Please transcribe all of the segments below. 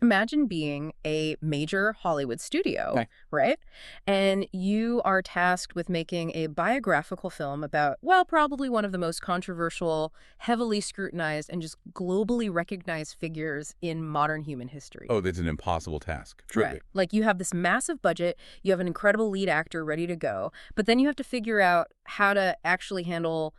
Imagine being a major Hollywood studio, Okay. right? And you are tasked with making a biographical film about, well, probably one of the most controversial, heavily scrutinized, and just globally recognized figures in modern human history. Oh, that's an impossible task, truly. Right. Like you have this massive budget, you have an incredible lead actor ready to go, but then you have to figure out how to actually handle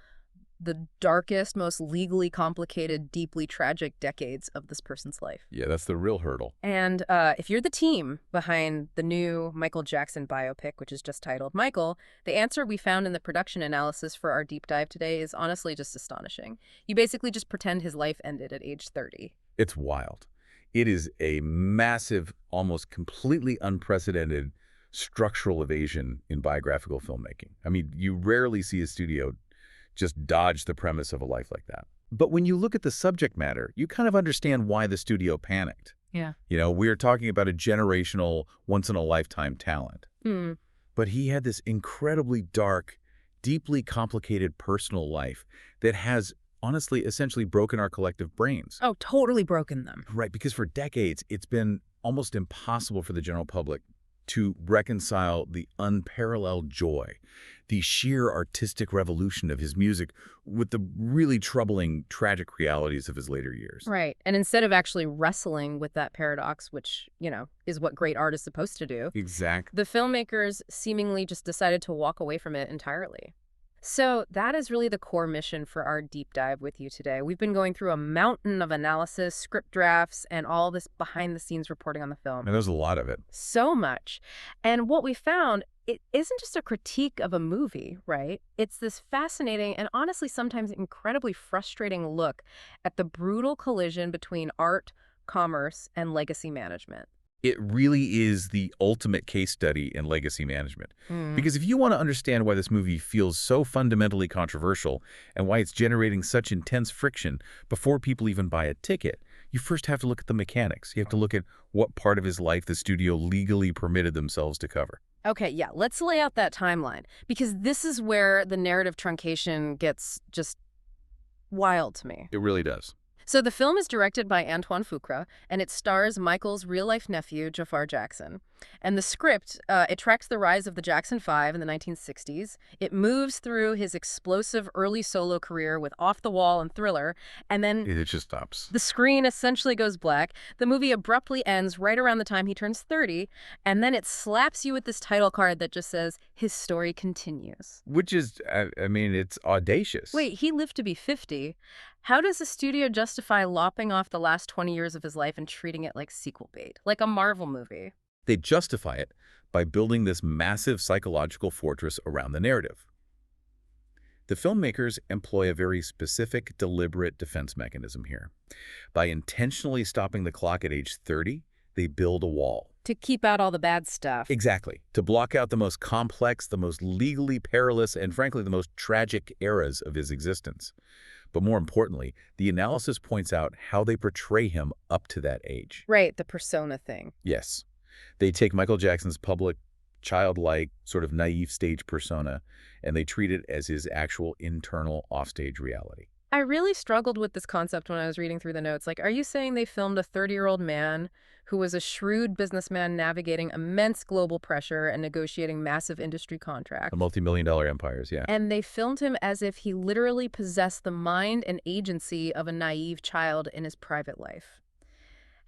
the darkest, most legally complicated, deeply tragic decades of this person's life. Yeah, that's the real hurdle. And if you're the team behind the new Michael Jackson biopic, which is just titled Michael, the answer we found in the production analysis for our deep dive today is honestly just astonishing. You basically just pretend his life ended at age 30. It's wild. It is a massive, almost completely unprecedented structural evasion in biographical filmmaking. I mean, you rarely see a studio just dodge the premise of a life like that. But when you look at the subject matter, you kind of understand why the studio panicked. Yeah. We're talking about a generational, once-in-a-lifetime talent. Hmm. But he had this incredibly dark, deeply complicated personal life that has, honestly, essentially broken our collective brains. Oh, totally broken them. Right, because for decades, it's been almost impossible for the general public to reconcile the unparalleled joy, the sheer artistic revolution of his music with the really troubling, tragic realities of his later years. Right. And instead of actually wrestling with that paradox, which, is what great art is supposed to do, Exactly. the filmmakers seemingly just decided to walk away from it entirely. So that is really the core mission for our deep dive with you today. We've been going through a mountain of analysis, script drafts, and all this behind-the-scenes reporting on the film. And there's a lot of it. So much. And what we found, it isn't just a critique of a movie, right? It's this fascinating and honestly sometimes incredibly frustrating look at the brutal collision between art, commerce, and legacy management. It really is the ultimate case study in legacy management. Mm. Because if you want to understand why this movie feels so fundamentally controversial and why it's generating such intense friction before people even buy a ticket, you first have to look at the mechanics. You have to look at what part of his life the studio legally permitted themselves to cover. Okay, yeah, let's lay out that timeline, because this is where the narrative truncation gets just wild to me. It really does. So the film is directed by Antoine Fuqua, and it stars Michael's real-life nephew, Jafar Jackson. And the script, it tracks the rise of the Jackson 5 in the 1960s. It moves through his explosive early solo career with Off the Wall and Thriller, and then It just stops. the screen essentially goes black. The movie abruptly ends right around the time he turns 30, and then it slaps you with this title card that just says, his story continues. Which is, I mean, it's audacious. Wait, he lived to be 50. How does the studio justify lopping off the last 20 years of his life and treating it like sequel bait, like a Marvel movie? They justify it by building this massive psychological fortress around the narrative. The filmmakers employ a very specific, deliberate defense mechanism here. By intentionally stopping the clock at age 30, they build a wall. To keep out all the bad stuff. Exactly. To block out the most complex, the most legally perilous, and frankly, the most tragic eras of his existence. But more importantly, the analysis points out how they portray him up to that age. Right, the persona thing. Yes. They take Michael Jackson's public, childlike, sort of naive stage persona, and they treat it as his actual internal offstage reality. I really struggled with this concept when I was reading through the notes. Like, are you saying they filmed a 30-year-old man who was a shrewd businessman navigating immense global pressure and negotiating massive industry contracts? The multi-million-dollar empires, yeah. And they filmed him as if he literally possessed the mind and agency of a naive child in his private life.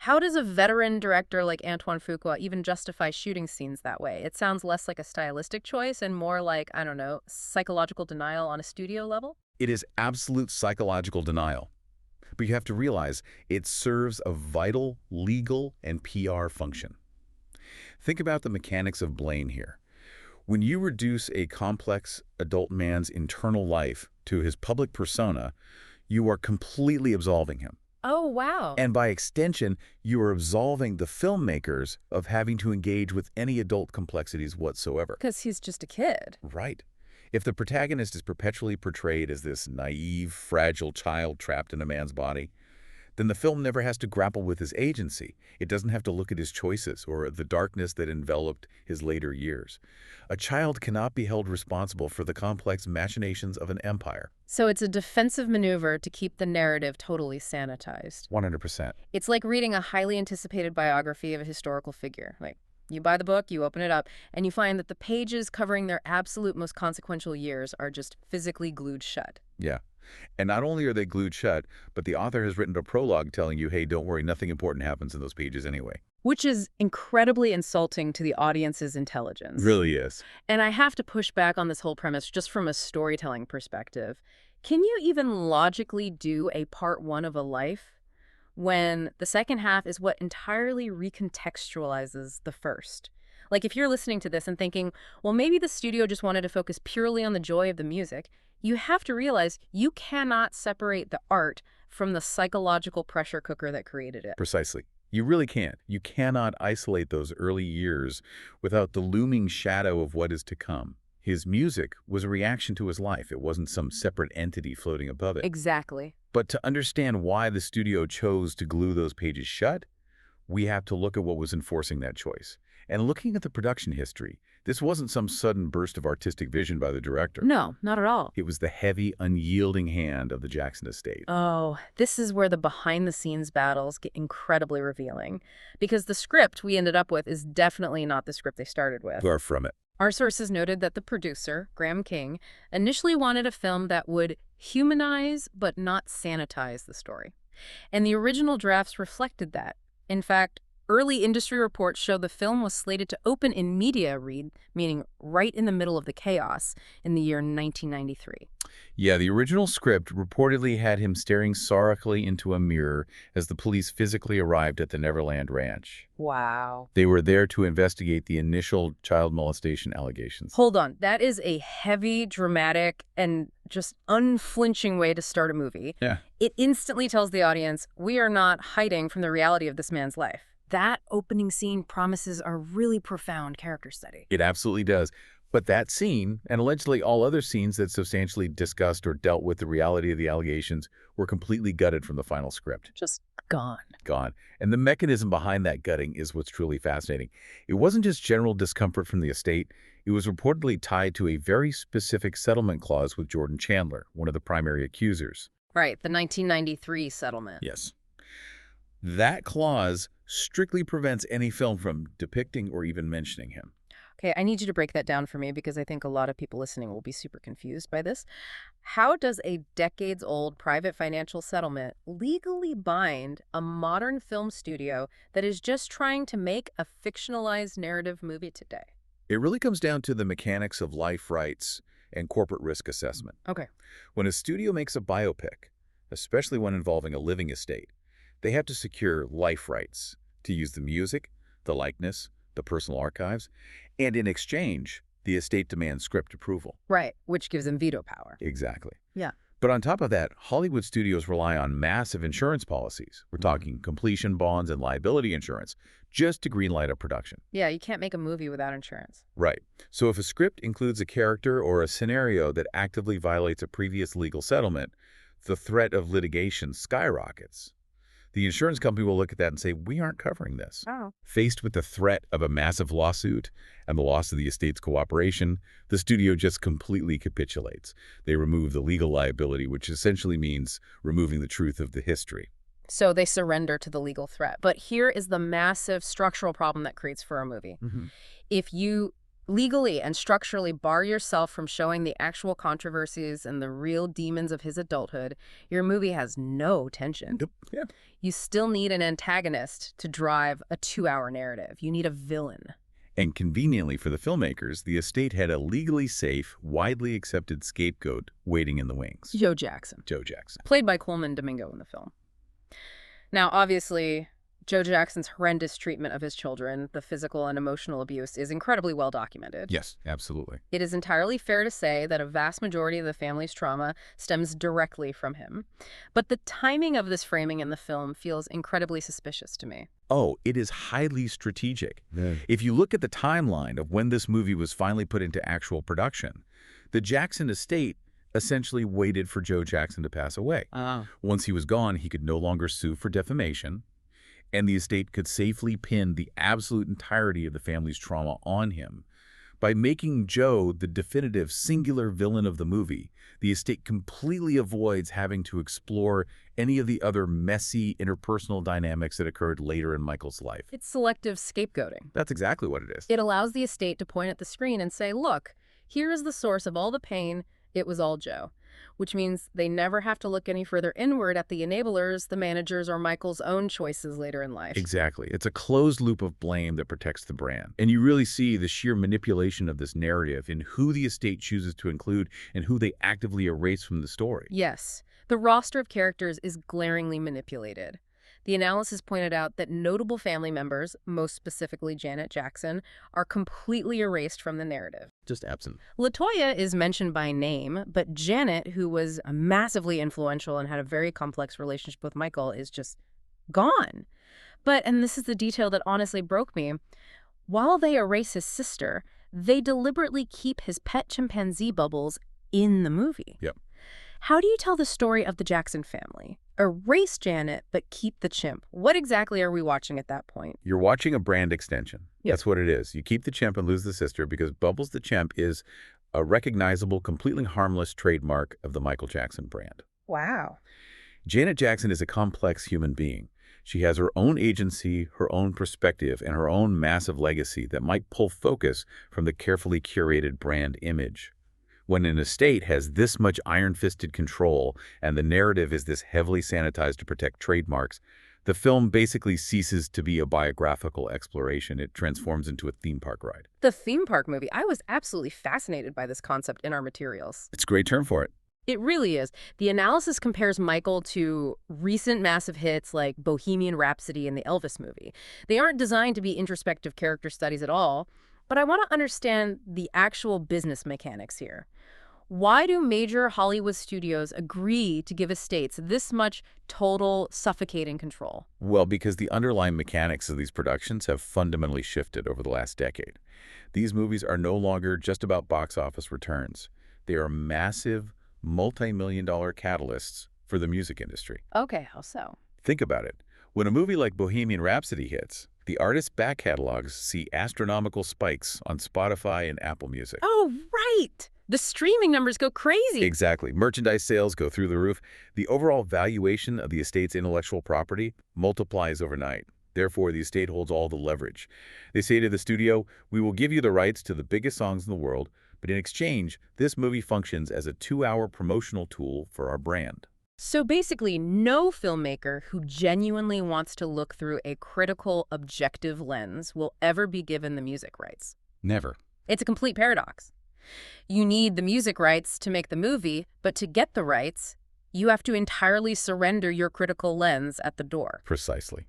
How does a veteran director like Antoine Fuqua even justify shooting scenes that way? It sounds less like a stylistic choice and more like, I don't know, psychological denial on a studio level? It is absolute psychological denial. But you have to realize it serves a vital legal and PR function. Think about the mechanics of blame here. When you reduce a complex adult man's internal life to his public persona, you are completely absolving him. Oh, wow. And by extension, you are absolving the filmmakers of having to engage with any adult complexities whatsoever. Because he's just a kid. Right. If the protagonist is perpetually portrayed as this naive, fragile child trapped in a man's body, then the film never has to grapple with his agency. It doesn't have to look at his choices or the darkness that enveloped his later years. A child cannot be held responsible for the complex machinations of an empire. So it's a defensive maneuver to keep the narrative totally sanitized. 100%. It's like reading a highly anticipated biography of a historical figure. Like, you buy the book, you open it up, and you find that the pages covering their absolute most consequential years are just physically glued shut. Yeah. And not only are they glued shut, but the author has written a prologue telling you, hey, don't worry, nothing important happens in those pages anyway. Which is incredibly insulting to the audience's intelligence. Really is. And I have to push back on this whole premise just from a storytelling perspective. Can you even logically do a part one of a life when the second half is what entirely recontextualizes the first? Like, if you're listening to this and thinking, well, maybe the studio just wanted to focus purely on the joy of the music, you have to realize you cannot separate the art from the psychological pressure cooker that created it. Precisely. You really can't. You cannot isolate those early years without the looming shadow of what is to come. His music was a reaction to his life. It wasn't some separate entity floating above it. Exactly. But to understand why the studio chose to glue those pages shut, we have to look at what was enforcing that choice. And looking at the production history, this wasn't some sudden burst of artistic vision by the director. No, not at all. It was the heavy, unyielding hand of the Jackson estate. Oh, this is where the behind-the-scenes battles get incredibly revealing. Because the script we ended up with is definitely not the script they started with. Far from it. Our sources noted that the producer, Graham King, initially wanted a film that would humanize but not sanitize the story. And the original drafts reflected that. In fact, early industry reports show the film was slated to open in media read, meaning right in the middle of the chaos, in the year 1993. Yeah, the original script reportedly had him staring sorrowfully into a mirror as the police physically arrived at the Neverland Ranch. Wow. They were there to investigate the initial child molestation allegations. Hold on. That is a heavy, dramatic, and just unflinching way to start a movie. Yeah. It instantly tells the audience, we are not hiding from the reality of this man's life. That opening scene promises a really profound character study. It absolutely does. But that scene, and allegedly all other scenes that substantially discussed or dealt with the reality of the allegations, were completely gutted from the final script. Just gone. Gone. And the mechanism behind that gutting is what's truly fascinating. It wasn't just general discomfort from the estate. It was reportedly tied to a very specific settlement clause with Jordan Chandler, one of the primary accusers. Right, the 1993 settlement. Yes. That clause strictly prevents any film from depicting or even mentioning him. Okay, I need you to break that down for me because I think a lot of people listening will be super confused by this. How does a decades-old private financial settlement legally bind a modern film studio that is just trying to make a fictionalized narrative movie today? It really comes down to the mechanics of life rights and corporate risk assessment. Okay. When a studio makes a biopic, especially one involving a living estate, they have to secure life rights to use the music, the likeness, the personal archives, and in exchange, the estate demands script approval. Right, which gives them veto power. Exactly. Yeah. But on top of that, Hollywood studios rely on massive insurance policies. We're talking completion bonds and liability insurance just to greenlight a production. Yeah, you can't make a movie without insurance. Right. So if a script includes a character or a scenario that actively violates a previous legal settlement, the threat of litigation skyrockets. The insurance company will look at that and say, we aren't covering this. Oh. Faced with the threat of a massive lawsuit and the loss of the estate's cooperation, the studio just completely capitulates. They remove the legal liability, which essentially means removing the truth of the history. So they surrender to the legal threat. But here is the massive structural problem that creates for a movie. If you legally and structurally bar yourself from showing the actual controversies and the real demons of his adulthood, your movie has no tension. Yep. Yeah. You still need an antagonist to drive a 2-hour narrative. You need a villain. And conveniently for the filmmakers, the estate had a legally safe, widely accepted scapegoat waiting in the wings. Joe Jackson. Joe Jackson. Played by Coleman Domingo in the film. Now, obviously, Joe Jackson's horrendous treatment of his children, the physical and emotional abuse, is incredibly well documented. Yes, absolutely. It is entirely fair to say that a vast majority of the family's trauma stems directly from him. But the timing of this framing in the film feels incredibly suspicious to me. Oh, it is highly strategic. If you look at the timeline of when this movie was finally put into actual production, the Jackson estate essentially waited for Joe Jackson to pass away. Oh. Once he was gone, he could no longer sue for defamation, and the estate could safely pin the absolute entirety of the family's trauma on him. By making Joe the definitive singular villain of the movie, the estate completely avoids having to explore any of the other messy interpersonal dynamics that occurred later in Michael's life. It's selective scapegoating. That's exactly what it is. It allows the estate to point at the screen and say, look, here is the source of all the pain. It was all Joe. Which means they never have to look any further inward at the enablers, the managers, or Michael's own choices later in life. Exactly. It's a closed loop of blame that protects the brand. And you really see the sheer manipulation of this narrative in who the estate chooses to include and who they actively erase from the story. Yes, the roster of characters is glaringly manipulated. The analysis pointed out that notable family members, most specifically Janet Jackson, are completely erased from the narrative. Just absent. LaToya is mentioned by name, but Janet, who was massively influential and had a very complex relationship with Michael, is just gone. But, and this is the detail that honestly broke me, while they erase his sister, they deliberately keep his pet chimpanzee Bubbles in the movie. Yep. How do you tell the story of the Jackson family? Erase Janet, but keep the chimp. What exactly are we watching at that point? You're watching a brand extension. Yep. That's what it is. You keep the chimp and lose the sister because Bubbles the chimp is a recognizable, completely harmless trademark of the Michael Jackson brand. Wow. Janet Jackson is a complex human being. She has her own agency, her own perspective, and her own massive legacy that might pull focus from the carefully curated brand image. When an estate has this much iron-fisted control and the narrative is this heavily sanitized to protect trademarks, the film basically ceases to be a biographical exploration. It transforms into a theme park ride. The theme park movie. I was absolutely fascinated by this concept in our materials. It's a great term for it. It really is. The analysis compares Michael to recent massive hits like Bohemian Rhapsody and the Elvis movie. They aren't designed to be introspective character studies at all, but I want to understand the actual business mechanics here. Why do major Hollywood studios agree to give estates this much total, suffocating control? Well, because the underlying mechanics of these productions have fundamentally shifted over the last decade. These movies are no longer just about box office returns. They are massive, multi-million-dollar catalysts for the music industry. Okay, how so? Think about it. When a movie like Bohemian Rhapsody hits, the artist's back catalogs see astronomical spikes on Spotify and Apple Music. Oh, right! The streaming numbers go crazy. Exactly. Merchandise sales go through the roof. The overall valuation of the estate's intellectual property multiplies overnight. Therefore, the estate holds all the leverage. They say to the studio, we will give you the rights to the biggest songs in the world, but in exchange, this movie functions as a 2-hour promotional tool for our brand. So basically, no filmmaker who genuinely wants to look through a critical, objective lens will ever be given the music rights. Never. It's a complete paradox. You need the music rights to make the movie, but to get the rights, you have to entirely surrender your critical lens at the door. Precisely.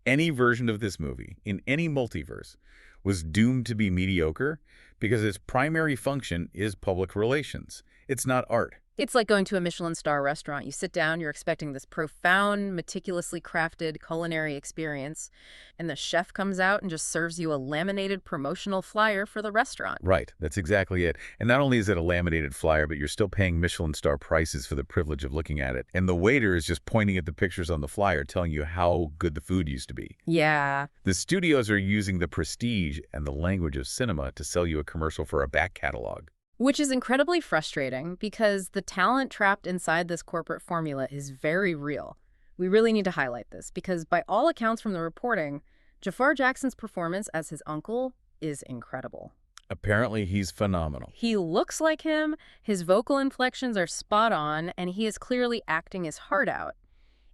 Any version of this movie, in any multiverse, was doomed to be mediocre because its primary function is public relations. It's not art. It's like going to a Michelin star restaurant. You sit down, you're expecting this profound, meticulously crafted culinary experience, and the chef comes out and just serves you a laminated promotional flyer for the restaurant. Right, that's exactly it. And not only is it a laminated flyer, but you're still paying Michelin star prices for the privilege of looking at it. And the waiter is just pointing at the pictures on the flyer, telling you how good the food used to be. Yeah. The studios are using the prestige and the language of cinema to sell you a commercial for a back catalog. Which is incredibly frustrating because the talent trapped inside this corporate formula is very real. We really need to highlight this because by all accounts from the reporting, Jafar Jackson's performance as his uncle is incredible. Apparently, he's phenomenal. He looks like him, his vocal inflections are spot on, and he is clearly acting his heart out.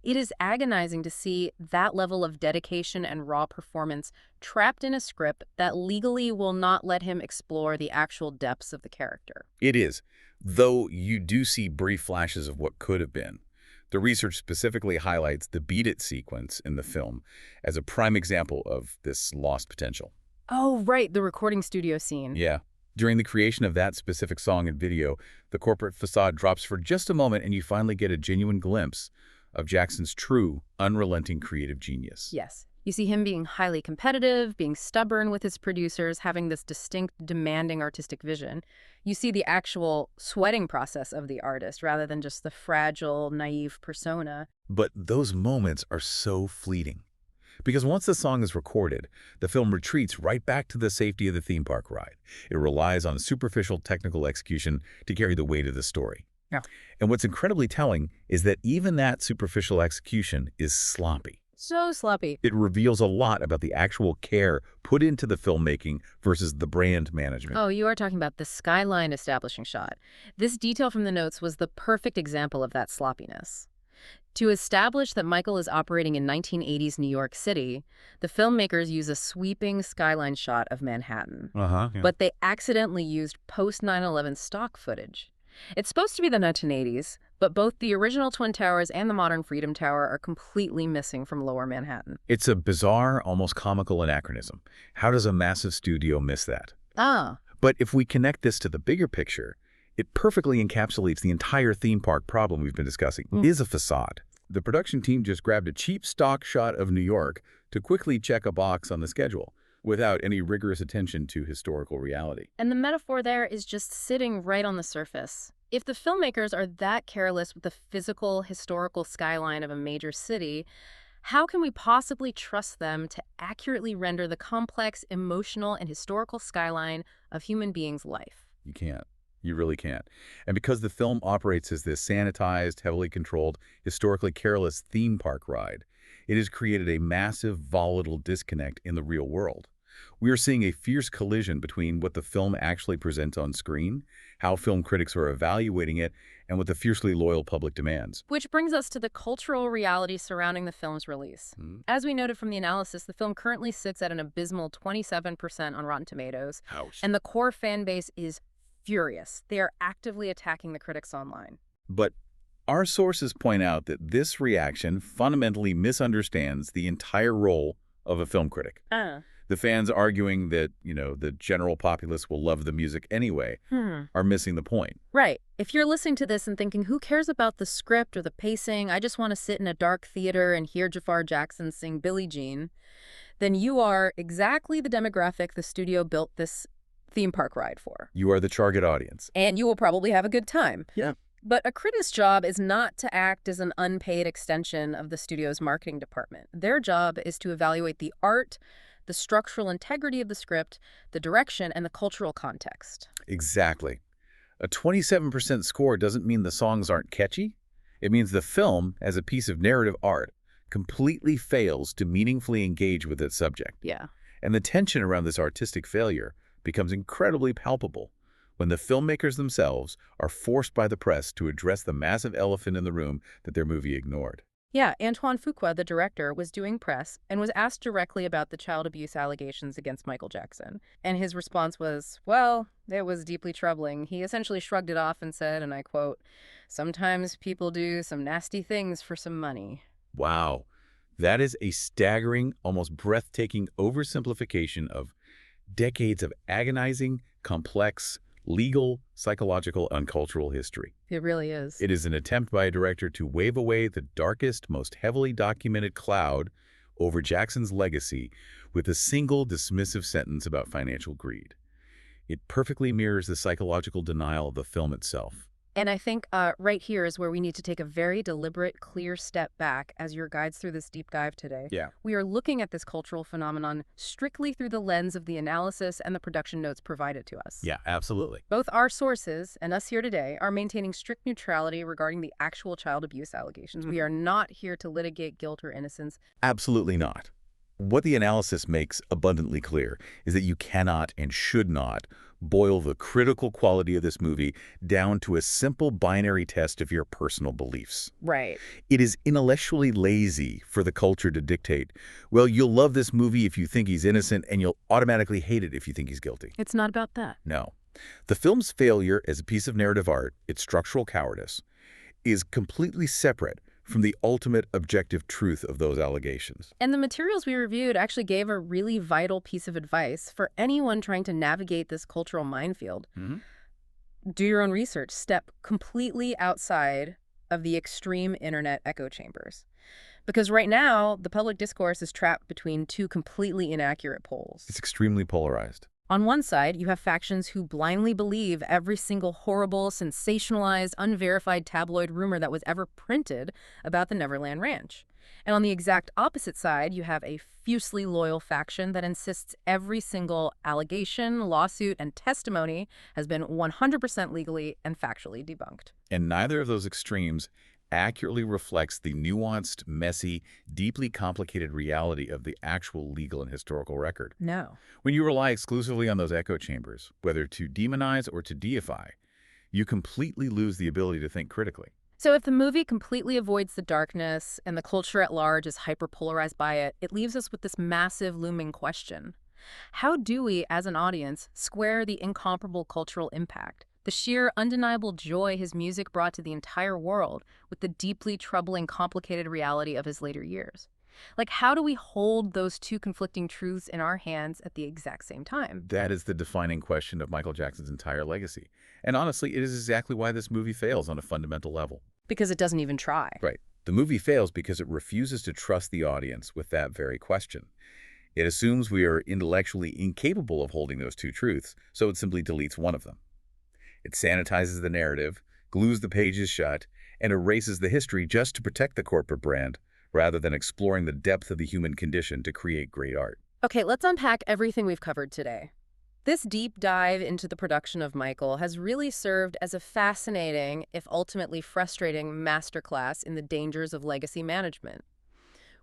It is agonizing to see that level of dedication and raw performance trapped in a script that legally will not let him explore the actual depths of the character. It is, though you do see brief flashes of what could have been. The research specifically highlights the Beat It sequence in the film as a prime example of this lost potential. Oh, right, the recording studio scene. Yeah. During the creation of that specific song and video, the corporate facade drops for just a moment and you finally get a genuine glimpse of Jackson's true, unrelenting creative genius. Yes. You see him being highly competitive, being stubborn with his producers, having this distinct, demanding artistic vision. You see the actual sweating process of the artist rather than just the fragile, naive persona. But those moments are so fleeting. Because once the song is recorded, the film retreats right back to the safety of the theme park ride. It relies on superficial technical execution to carry the weight of the story. Yeah. And what's incredibly telling is that even that superficial execution is sloppy. So sloppy. It reveals a lot about the actual care put into the filmmaking versus the brand management. Oh, you are talking about the skyline establishing shot. This detail from the notes was the perfect example of that sloppiness. To establish that Michael is operating in 1980s New York City, the filmmakers use a sweeping skyline shot of Manhattan. Yeah. But they accidentally used post-9/11 stock footage. It's supposed to be the 1980s, but both the original Twin Towers and the modern Freedom Tower are completely missing from Lower Manhattan. It's a bizarre, almost comical anachronism. How does a massive studio miss that? But if we connect this to the bigger picture, it perfectly encapsulates the entire theme park problem we've been discussing. It is a facade. The production team just grabbed a cheap stock shot of New York to quickly check a box on the schedule, without any rigorous attention to historical reality. And the metaphor there is just sitting right on the surface. If the filmmakers are that careless with the physical, historical skyline of a major city, how can we possibly trust them to accurately render the complex, emotional, and historical skyline of human beings' life? You can't. You really can't. And because the film operates as this sanitized, heavily controlled, historically careless theme park ride, it has created a massive, volatile disconnect in the real world. We are seeing a fierce collision between what the film actually presents on screen, how film critics are evaluating it, and what the fiercely loyal public demands. Which brings us to the cultural reality surrounding the film's release. As we noted from the analysis, the film currently sits at an abysmal 27% on Rotten Tomatoes, Ouch. and the core fan base is furious. They are actively attacking the critics online. But our sources point out that this reaction fundamentally misunderstands the entire role of a film critic. The fans arguing that, the general populace will love the music anyway are missing the point. Right. If you're listening to this and thinking, who cares about the script or the pacing, I just want to sit in a dark theater and hear Jafar Jackson sing Billie Jean, then you are exactly the demographic the studio built this theme park ride for. You are the target audience. And you will probably have a good time. Yeah. But a critic's job is not to act as an unpaid extension of the studio's marketing department. Their job is to evaluate the art, the structural integrity of the script, the direction, and the cultural context. Exactly. A 27% score doesn't mean the songs aren't catchy. It means the film, as a piece of narrative art, completely fails to meaningfully engage with its subject. Yeah. And the tension around this artistic failure becomes incredibly palpable when the filmmakers themselves are forced by the press to address the massive elephant in the room that their movie ignored. Yeah, Antoine Fuqua, the director, was doing press and was asked directly about the child abuse allegations against Michael Jackson. And his response was, well, it was deeply troubling. He essentially shrugged it off and said, and I quote, "Sometimes people do some nasty things for some money." Wow. That is a staggering, almost breathtaking oversimplification of decades of agonizing, complex, legal, psychological, and cultural history. It really is. It is an attempt by a director to wave away the darkest, most heavily documented cloud over Jackson's legacy with a single dismissive sentence about financial greed. It perfectly mirrors the psychological denial of the film itself. And I think right here is where we need to take a very deliberate, clear step back as your guides through this deep dive today. Yeah. We are looking at this cultural phenomenon strictly through the lens of the analysis and the production notes provided to us. Yeah, absolutely. Both our sources and us here today are maintaining strict neutrality regarding the actual child abuse allegations. We are not here to litigate guilt or innocence. Absolutely not. What the analysis makes abundantly clear is that you cannot and should not boil the critical quality of this movie down to a simple binary test of your personal beliefs. Right. It is intellectually lazy for the culture to dictate, well, you'll love this movie if you think he's innocent and you'll automatically hate it if you think he's guilty. It's not about that. No. The film's failure as a piece of narrative art, its structural cowardice, is completely separate from the ultimate objective truth of those allegations. And the materials we reviewed actually gave a really vital piece of advice for anyone trying to navigate this cultural minefield. Do your own research. Step completely outside of the extreme internet echo chambers. Because right now, the public discourse is trapped between two completely inaccurate poles. It's extremely polarized. On one side, you have factions who blindly believe every single horrible, sensationalized, unverified tabloid rumor that was ever printed about the Neverland Ranch. And on the exact opposite side, you have a fiercely loyal faction that insists every single allegation, lawsuit, and testimony has been 100% legally and factually debunked. And neither of those extremes accurately reflects the nuanced, messy, deeply complicated reality of the actual legal and historical record. No. When you rely exclusively on those echo chambers, whether to demonize or to deify, you completely lose the ability to think critically. So if the movie completely avoids the darkness and the culture at large is hyperpolarized by it, it leaves us with this massive looming question. How do we, as an audience, square the incomparable cultural impact, the sheer undeniable joy his music brought to the entire world, with the deeply troubling, complicated reality of his later years? Like, how do we hold those two conflicting truths in our hands at the exact same time? That is the defining question of Michael Jackson's entire legacy. And honestly, it is exactly why this movie fails on a fundamental level. Because it doesn't even try. Right. The movie fails because it refuses to trust the audience with that very question. It assumes we are intellectually incapable of holding those two truths, so it simply deletes one of them. It sanitizes the narrative, glues the pages shut, and erases the history just to protect the corporate brand, rather than exploring the depth of the human condition to create great art. Okay, let's unpack everything we've covered today. This deep dive into the production of Michael has really served as a fascinating, if ultimately frustrating, masterclass in the dangers of legacy management.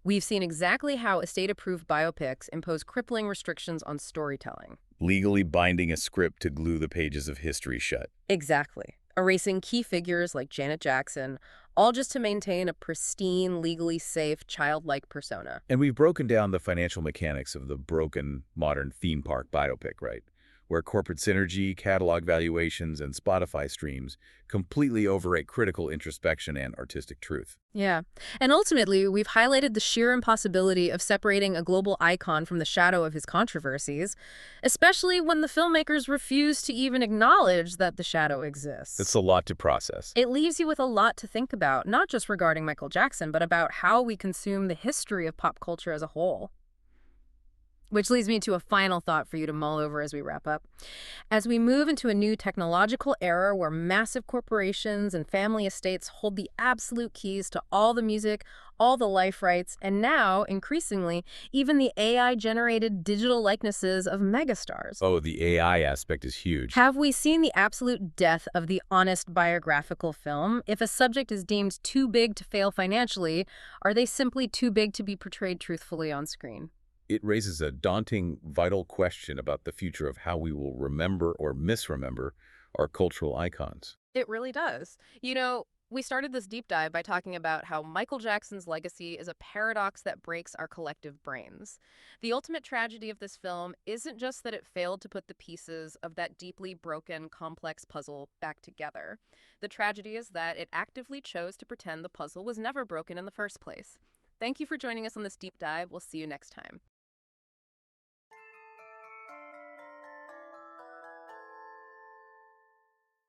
We've seen exactly how estate-approved biopics impose crippling restrictions on storytelling. Legally binding a script to glue the pages of history shut. Exactly. Erasing key figures like Janet Jackson, all just to maintain a pristine, legally safe, childlike persona. And we've broken down the financial mechanics of the broken modern theme park biopic, right? Where corporate synergy, catalog valuations, and Spotify streams completely overrate critical introspection and artistic truth. Yeah. And ultimately, we've highlighted the sheer impossibility of separating a global icon from the shadow of his controversies, especially when the filmmakers refuse to even acknowledge that the shadow exists. It's a lot to process. It leaves you with a lot to think about, not just regarding Michael Jackson, but about how we consume the history of pop culture as a whole. Which leads me to a final thought for you to mull over as we wrap up. As we move into a new technological era where massive corporations and family estates hold the absolute keys to all the music, all the life rights, and now, increasingly, even the AI-generated digital likenesses of megastars. Oh, the AI aspect is huge. Have we seen the absolute death of the honest biographical film? If a subject is deemed too big to fail financially, are they simply too big to be portrayed truthfully on screen? It raises a daunting, vital question about the future of how we will remember or misremember our cultural icons. It really does. You know, we started this deep dive by talking about how Michael Jackson's legacy is a paradox that breaks our collective brains. The ultimate tragedy of this film isn't just that it failed to put the pieces of that deeply broken, complex puzzle back together. The tragedy is that it actively chose to pretend the puzzle was never broken in the first place. Thank you for joining us on this deep dive. We'll see you next time.